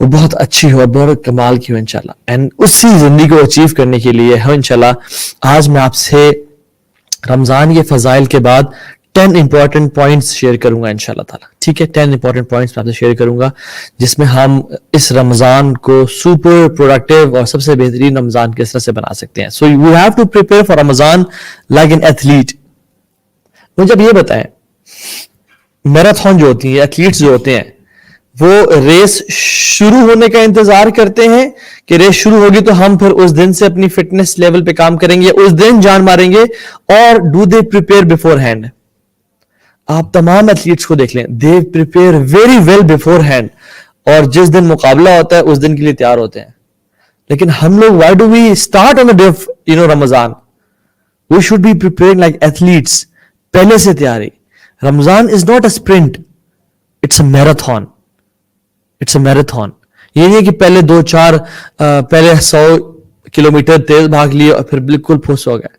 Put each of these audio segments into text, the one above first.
وہ بہت اچھی ہو، بہت کمال کی ہو انشاءاللہ. اینڈ اسی زندگی کو اچیو کرنے کے لیے ہم انشاءاللہ آج میں آپ سے رمضان کے فضائل کے بعد 10 امپورٹنٹ پوائنٹس شیئر کروں گا انشاءاللہ تعالیٰ. ٹھیک ہے، 10 امپورٹنٹ پوائنٹس میں آپ سے شیئر کروں گا جس میں ہم اس رمضان کو سپر پروڈکٹیو اور سب سے بہترین رمضان کس طرح سے بنا سکتے ہیں. So you have to prepare for Ramadan like an athlete. مجھے اب یہ بتائیں، میراتھن جو ہوتی ہیں، ایتھلیٹس جو ہوتے ہیں، وہ ریس شروع ہونے کا انتظار کرتے ہیں کہ ریس شروع ہوگی تو ہم پھر اس دن سے اپنی فٹنس لیول پہ کام کریں گے، اس دن جان ماریں گے، اور do they prepare beforehand? آپ تمام ایتھلیٹس کو دیکھ لیں، they prepare very well beforehand, اور جس دن مقابلہ ہوتا ہے اس دن کے لیے تیار ہوتے ہیں. لیکن ہم لوگ why do we start on the day of Ramadan? We should be preparing like athletes. پہلے سے تیاری. Ramadan is not a sprint, it's a marathon. It's a marathon. یہ نہیں ہے کہ پہلے 100 کلومیٹر تیز بھاگ لیے اور پھر بالکل پھس ہو گئے.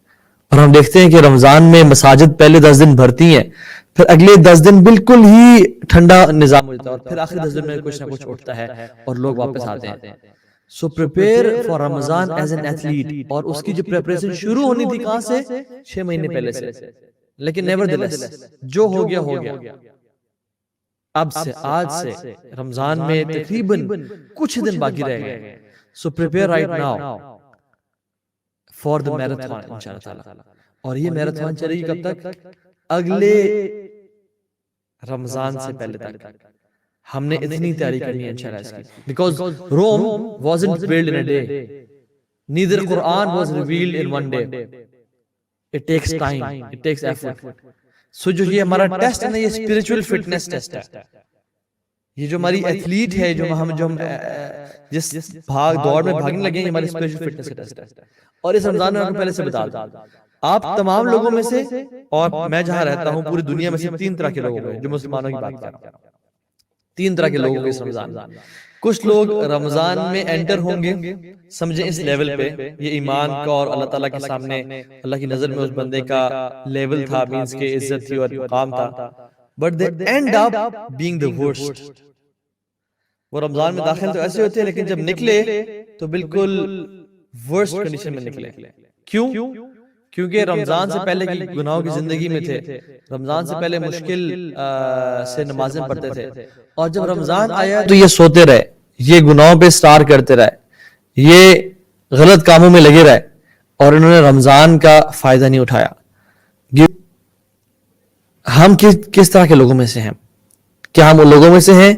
اور ہم دیکھتے ہیں کہ رمضان میں مساجد پہلے 10 دن بھرتی ہیں، پھر اگلے 10 دن بالکل ہی ٹھنڈا نظام ہو جاتا ہے، اور پھر آخری 10 دن میں کچھ نہ کچھ اٹھتا ہے اور لوگ واپس آتے ہیں. So prepare for Ramadan as an athlete. اور اس کی جو پریپریشن شروع ہونی تھی کہاں سے؟ 6 مہینے پہلے سے. لیکن نیور دی لیس، جو ہو گیا ہو گیا. اب سے، آج سے رمضان میں تقریباً کچھ دن باقی رہ گئے. So prepare right now for the marathon انشاءاللہ تعالی. اور یہ میراتھن چلے گی کب تک؟ اگلے رمضان سے پہلے تک. ہم نے اتنی تیاری کرنی ہے انشاءاللہ اس کی. Because room wasn't built in a day. Neither Quran was revealed in one day. It takes time, it takes effort. سو جو یہ ہمارا ٹیسٹ ہے نا، یہ اسپرچل فٹنس ٹیسٹ ہے. یہ جو ہماری ایتھلیٹ ہے، جو ہم جس بھاگ دوڑ میں بھاگنے لگے ہیں، ہماری اسپرچل فٹنس کا ٹیسٹ ہے. اور اس رمضان میں آپ کو پہلے سے بتا دوں، آپ تمام لوگوں میں سے، اور میں جہاں رہتا ہوں پوری دنیا میں سے 3 طرح کے لوگ ہیں جو مسلمانوں کی بات کر رہا ہوں. 3 طرح کے لوگوں کے اس رمضان میں. کچھ لوگ رمضان میں انٹر ہوں گے، سمجھیں اس لیول پہ، یہ ایمان کا اور اللہ تعالیٰ کے سامنے اللہ کی نظر میں اس بندے کا لیول تھا، مینس کہ عزت تھی اور مقام تھا. But they and up being the worst. وہ رمضان میں داخل تو ایسے ہوتے ہیں، لیکن جب نکلے تو بالکل ورسٹ کنڈیشن میں نکلے. کیوں؟ کیونکہ رمضان سے پہلے کی گناہوں کی زندگی میں تھے، رمضان سے پہلے مشکل سے نمازیں پڑھتے تھے، اور جب رمضان آیا تو یہ سوتے رہے، یہ گناہوں پہ اسٹار کرتے رہے، یہ غلط کاموں میں لگے رہے، اور انہوں نے رمضان کا فائدہ نہیں اٹھایا. ہم کس طرح کے لوگوں میں سے ہیں؟ کیا ہم ان لوگوں میں سے ہیں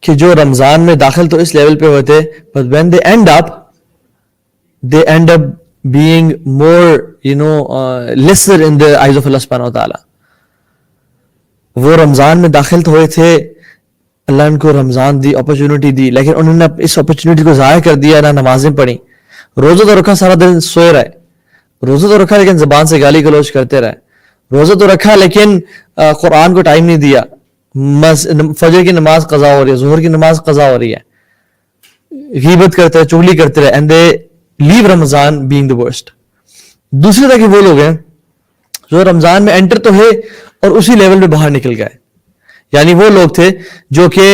کہ جو رمضان میں داخل تو اس لیول پہ ہوتے، but when they end up being more lesser in the eyes of Allah subhanahu wa ta'ala. وہ رمضان میں داخل تو ہوئے تھے، اللہ ان کو رمضان دی، اپرچونٹی دی، لیکن انہوں نے اس اپرچونٹی کو ضائع کر دیا. نہ نمازیں پڑھی، روزہ تو رکھا، سارا دن سوئے رہے. روزہ تو رکھا لیکن زبان سے گالی گلوچ کرتے رہے. روزہ تو رکھا لیکن قرآن کو ٹائم نہیں دیا. فجر کی نماز قضا ہو رہی ہے، ظہر کی نماز قضا ہو رہی ہے، غیبت کرتے رہے، چغلی کرتے رہے. And they leave Ramadan being the worst. دوسری طرح کے وہ لوگ ہیں جو رمضان میں انٹر تو ہے اور اسی لیول میں باہر نکل گئے. یعنی وہ لوگ تھے جو کہ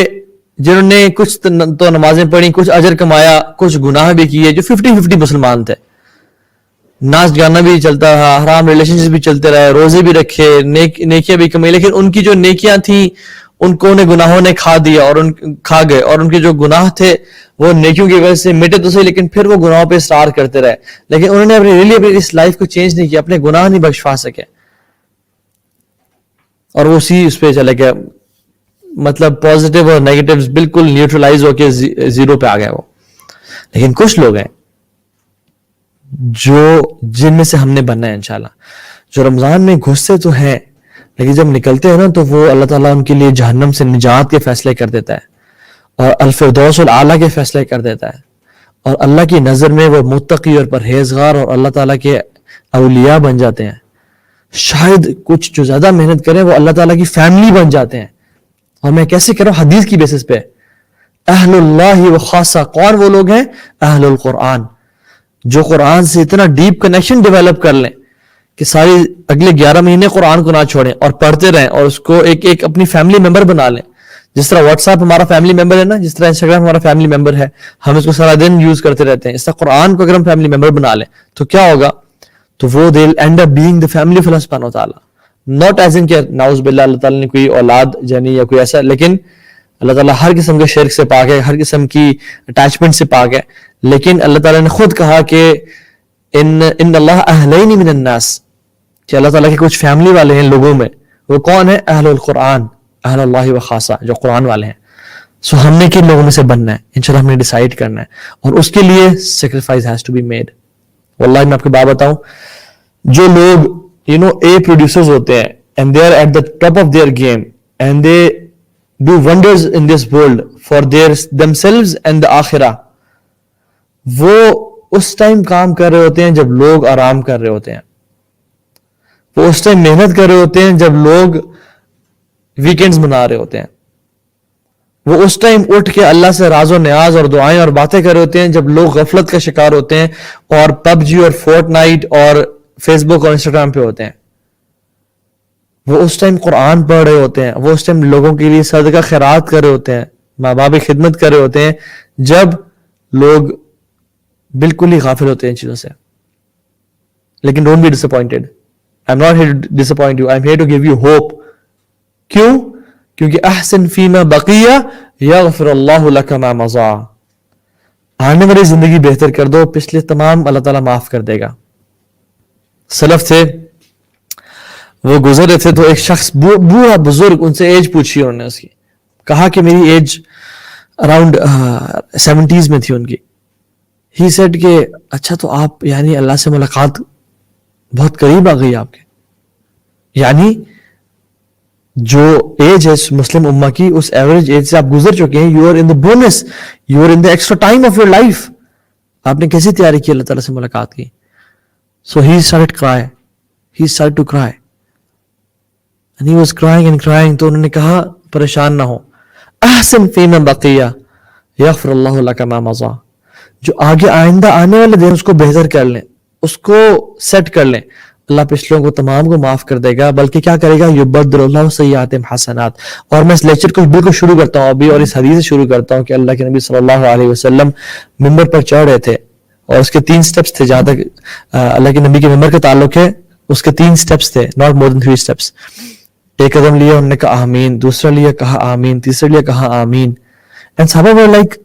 جنہوں نے کچھ تو نمازیں پڑھی، کچھ اجر کمایا، کچھ گناہ بھی کیے، جو 50-50 مسلمان تھے. ناچ گانا بھی چلتا رہا، حرام ریلیشن شپ بھی چلتے رہے، روزے بھی رکھے، نیکیاں بھی کمائی، لیکن ان کی جو نیکیاں تھیں ان کو گناہوں نے کھا دیا اور کھا گئے، اور ان کے جو گناہ تھے وہ نیکیوں کی وجہ سے مٹے تو صحیح، لیکن پھر وہ گناہوں پہ اسٹار کرتے رہے. لیکن انہوں نے اپنی اس لائف کو چینج نہیں کیا، اپنے گناہ نہیں بخشوا سکے، اور وہ اسی اس پہ چلے گئے. مطلب پازیٹیو اور نیگیٹیو بالکل نیوٹرلائز ہو کے زیرو پہ آ گئے وہ. لیکن کچھ لوگ ہیں جن میں سے ہم نے بننا ہے انشاءاللہ، جو رمضان میں گھستے تو ہیں لیکن جب نکلتے ہیں نا تو وہ اللہ تعالیٰ ان کے لیے جہنم سے نجات کے فیصلے کر دیتا ہے، اور الفردوس الاعلیٰ کے فیصلے کر دیتا ہے، اور اللہ کی نظر میں وہ متقی اور پرہیزگار اور اللہ تعالیٰ کے اولیاء بن جاتے ہیں. شاید کچھ جو زیادہ محنت کریں وہ اللہ تعالیٰ کی فیملی بن جاتے ہیں. اور میں کیسے کروں؟ حدیث کی بیسس پہ. اہل اللہ و خاصہ کون وہ لوگ ہیں؟ اہل القرآن، جو قرآن سے اتنا ڈیپ کنیکشن ڈیولپ کر لیں کہ ساری اگلے 11 مہینے قرآن کو نہ چھوڑیں اور پڑھتے رہیں، اور اس کو ایک اپنی فیملی ممبر بنا لیں. جس طرح واٹس ایپ ہمارا فیملی ممبر ہے نا, جس طرح انسٹاگرام ہمارا فیملی ممبر ہے, ہم اس کو سارا دن یوز کرتے رہتے ہیں, اس طرح قرآن کو اگر ہم فیملی ممبر بنا لیں تو کیا ہوگا, تو وہ they will end up being the family of Allah سبحانہ و تعالیٰ. ناٹ ایز ان کہ نعوذ باللہ اللہ تعالیٰ نے کوئی اولاد جنی یا کوئی ایسا, لیکن اللہ تعالیٰ ہر قسم کے شرک سے پاک ہے, ہر قسم کی اٹیچمنٹ سے پاک ہے. لیکن اللہ تعالیٰ نے خود کہا کہ ان اللہ اہلین من الناس, کہ اللہ تعالیٰ کے کچھ فیملی والے ہیں لوگوں میں. وہ کون ہے؟ اہل القرآن, اہل اللہ و خاصہ, جو قرآن والے ہیں. سو ہم نے کن لوگوں میں سے بننا ہے, انشاءاللہ ہم نے ڈیسائیڈ کرنا ہے, اور اس کے لیے sacrifice has to be made. واللہ میں آپ کو بات بتاؤں, جو لوگ اے پروڈیوسرز ہوتے ہیں and they are at the top of their game and they do wonders in this world for themselves and the آخرہ, وہ اس ٹائم کام کر رہے ہوتے ہیں جب لوگ آرام کر رہے ہوتے ہیں. وہ اس ٹائم محنت کر رہے ہوتے ہیں جب لوگ ویکینڈز منا رہے ہوتے ہیں. وہ اس ٹائم اٹھ کے اللہ سے راز و نیاز اور دعائیں اور باتیں کر رہے ہوتے ہیں جب لوگ غفلت کا شکار ہوتے ہیں اور پب جی اور فورٹ نائٹ اور فیس بک اور انسٹاگرام پہ ہوتے ہیں. وہ اس ٹائم قرآن پڑھ رہے ہوتے ہیں, وہ اس ٹائم لوگوں کے لیے صدقہ خیرات کر رہے ہوتے ہیں, ماں باپ کی خدمت کر رہے ہوتے ہیں, جب لوگ بالکل ہی غافل ہوتے ہیں ان چیزوں سے. لیکن don't be disappointed, I am not here to disappoint you, I am here to give you hope. کیوں؟ کیونکہ احسن فیما بقیہ یغفر اللہ لک ما مضی, آنے والی زندگی بہتر کر دو, پچھلے تمام اللہ تعالیٰ معاف کر دے گا. سلف تھے, وہ گزر رہے تھے تو ایک شخص بوڑھا بزرگ, ان سے ایج پوچھی انہوں نے, اس کی کہا کہ میری ایج اراؤنڈ 70s میں تھی ان کی. ہی سیڈ کہ اچھا تو آپ یعنی اللہ سے ملاقات بہت قریب آ گئی آپ کے, یعنی جو ایج ہے مسلم امہ کی اس ایوریج ایج سے آپ گزر چکے ہیں. You are in the bonus, you are in the extra time of your life. آپ نے کیسی تیاری کی اللہ تعالیٰ سے ملاقات کی؟ So he started cry, he started to cry and he was crying and crying. تو انہوں نے کہا پریشان نہ ہو, احسن فیما بقیہ یغفر اللہ لک ما مضی, جو آگے آئندہ آنے والے دن اس کو بہتر کر لیں, اس کو سیٹ کر لیں, اللہ پچھلوں کو تمام کو معاف کر دے گا. بلکہ کیا کرے گا؟ یبدل اللہ سیئاتہم حسنات. اور میں اس لیکچر کو بالکل شروع کرتا ہوں ابھی, اور اس حدیث سے شروع کرتا ہوں کہ اللہ کے نبی صلی اللہ علیہ وسلم ممبر پر چڑھ رہے تھے, اور اس کے 3 سٹیپس تھے. جہاں تک اللہ کے نبی کے ممبر کا تعلق ہے, اس کے 3 سٹیپس تھے, ناٹ مور دین 3 سٹیپس. ایک قدم لیا, انہوں نے کہا آمین, دوسرا لیا کہا آمین, تیسرا لیا کہا آمین. اینڈ صحابہ were like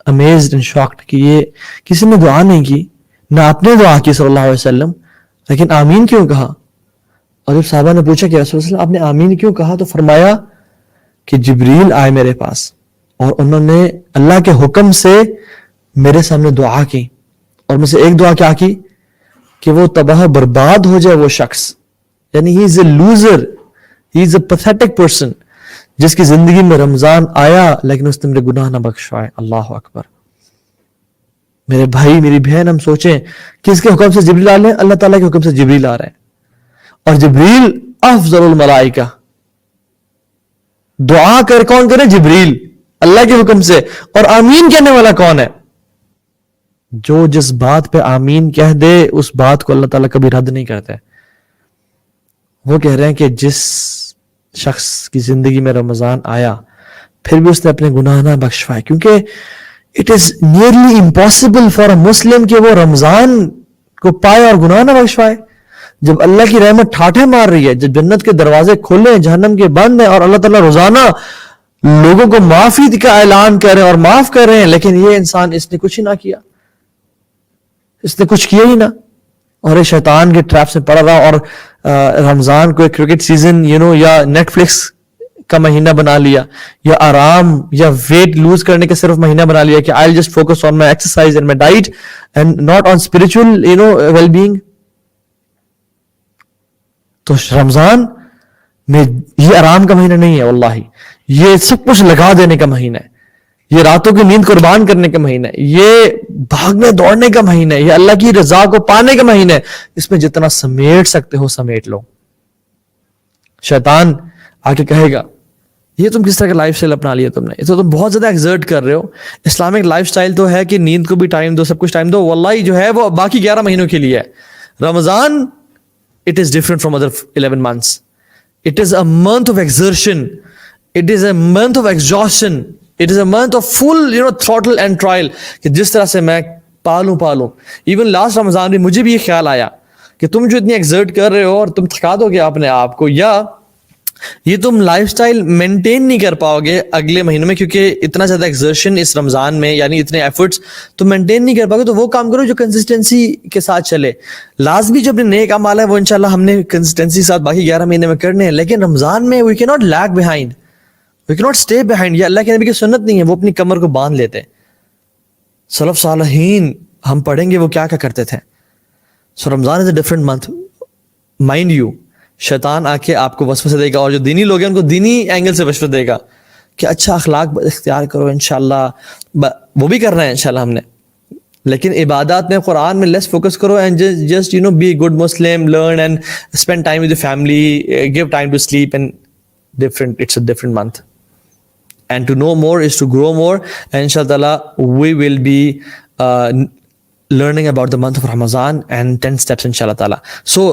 amazed and shocked کہ یہ کسی نے دعا نہیں کی, نہ آپ نے دعا کی صلی اللہ علیہ وسلم, لیکن آمین کیوں کہا؟ اور جب صحابہ نے پوچھا کہ رسول اللہ آپ نے آمین کیوں کہا, تو فرمایا کہ جبریل آئے میرے پاس اور انہوں نے اللہ کے حکم سے میرے سامنے دعا کی, اور مجھ سے ایک دعا کیا کی کہ وہ تباہ برباد ہو جائے وہ شخص, یعنی he is a loser, he is a pathetic person, جس کی زندگی میں رمضان آیا لیکن اس نے میرے گناہ نہ بخشوائے. اللہ اکبر. میرے بھائی میری بہن, ہم سوچیں کس کے حکم سے جبریل آ رہے ہیں؟ اللہ تعالیٰ کے حکم سے جبریل آ رہے ہیں, اور جبریل افضل الملائکہ. دعا کون کرے؟ جبریل, اللہ کے حکم سے. اور آمین کہنے والا کون ہے؟ جو جس بات پہ آمین کہہ دے اس بات کو اللہ تعالیٰ کبھی رد نہیں کرتے. وہ کہہ رہے ہیں کہ جس شخص کی زندگی میں رمضان آیا پھر بھی اس نے اپنے گناہ نہ بخشوائے, کیونکہ it is nearly impossible for a Muslim کہ وہ رمضان کو پائے اور گناہ نہ بخشوائے. جب اللہ کی رحمت ٹھاٹھے مار رہی ہے, جب جنت کے دروازے کھلے ہیں, جہنم کے بند ہیں, اور اللہ تعالیٰ روزانہ لوگوں کو معافی کا اعلان کر رہے ہیں اور معاف کر رہے ہیں, لیکن یہ انسان اس نے کچھ ہی نہ کیا, اس نے کچھ کیا ہی نہ, اور یہ شیطان کے ٹریپ سے پڑا رہا, اور رمضان کو ایک کرکٹ سیزن یا نیٹ فلکس کا مہینہ بنا لیا, یا آرام یا ویٹ لوز کرنے کا صرف مہینہ بنا لیا کہ I'll just focus on my exercise and my diet and not on spiritual well-being. تو رمضان میں یہ آرام کا مہینہ نہیں ہے, واللہ یہ سب کچھ لگا دینے کا مہینہ ہے, یہ راتوں کی نیند قربان کرنے کا مہینہ ہے, یہ بھاگنے دوڑنے کا مہینہ ہے, یہ اللہ کی رضا کو پانے کا مہینہ ہے. اس میں جتنا سمیٹ سکتے ہو سمیٹ لو. شیطان آ کے کہے گا یہ تم کس طرح کا لائف اسٹائل اپنا لیا تم نے, یہ تو تم بہت زیادہ ایگزرٹ کر رہے ہو. اسلامک لائف اسٹائل تو ہے کہ نیند کو بھی ٹائم دو, سب کچھ ٹائم دو. واللہ جو ہے وہ باقی 11 مہینوں کے لیے ہے. رمضان it is different from other 11 months. It is a month of exertion. It is a month of exhaustion. It is a month of full, throttle and trial. کہ جس طرح سے میں پالوں. Even last رمضان میں مجھے بھی یہ خیال آیا کہ تم جو اتنی ایگزرٹ کر رہے ہو اور تم تھکا دو گے اپنے آپ کو, یا یہ تم لائف سٹائل مینٹین نہیں کر پاؤ گے اگلے مہینوں میں, کیونکہ اتنا زیادہ ایگزرشن اس رمضان میں, یعنی اتنے ایفرٹس تم مینٹین نہیں کر پاؤ گے. تو وہ کام کرو جو کنسسٹنسی کے ساتھ چلے. لازمی جو اپنے نیک اعمال ہے وہ انشاءاللہ ہم نے کنسسٹنسی کے ساتھ باقی 11 مہینے میں کرنے ہیں, لیکن رمضان میں وی کی ناٹ لیگ بیہائنڈ, وی کی ناٹ اسٹے بیہائنڈ. یہ اللہ کے نبی کی سنت نہیں ہے, وہ اپنی کمر کو باندھ لیتے. سلف صالحین ہم پڑھیں گے وہ کیا کرتے تھے. So Ramadan is a different month. Mind you, شیطان آ کے آپ کو وسوسے دے گا, اور جو دینی لوگ ہیں ان کو دینی اینگل سے وسوسہ دے گا کہ اچھا اخلاق اختیار کرو انشاءاللہ. وہ بھی کرنا ہے انشاءاللہ ہم نے, لیکن عبادات میں قرآن میں لیس فوکس کرو, and just be a good Muslim, learn and spend time with your family, give time to sleep, and different, it's a different month. And to know more is to grow more, and inshallah we will be learning about the month of Ramadan and 10 steps inshallah ta'ala. So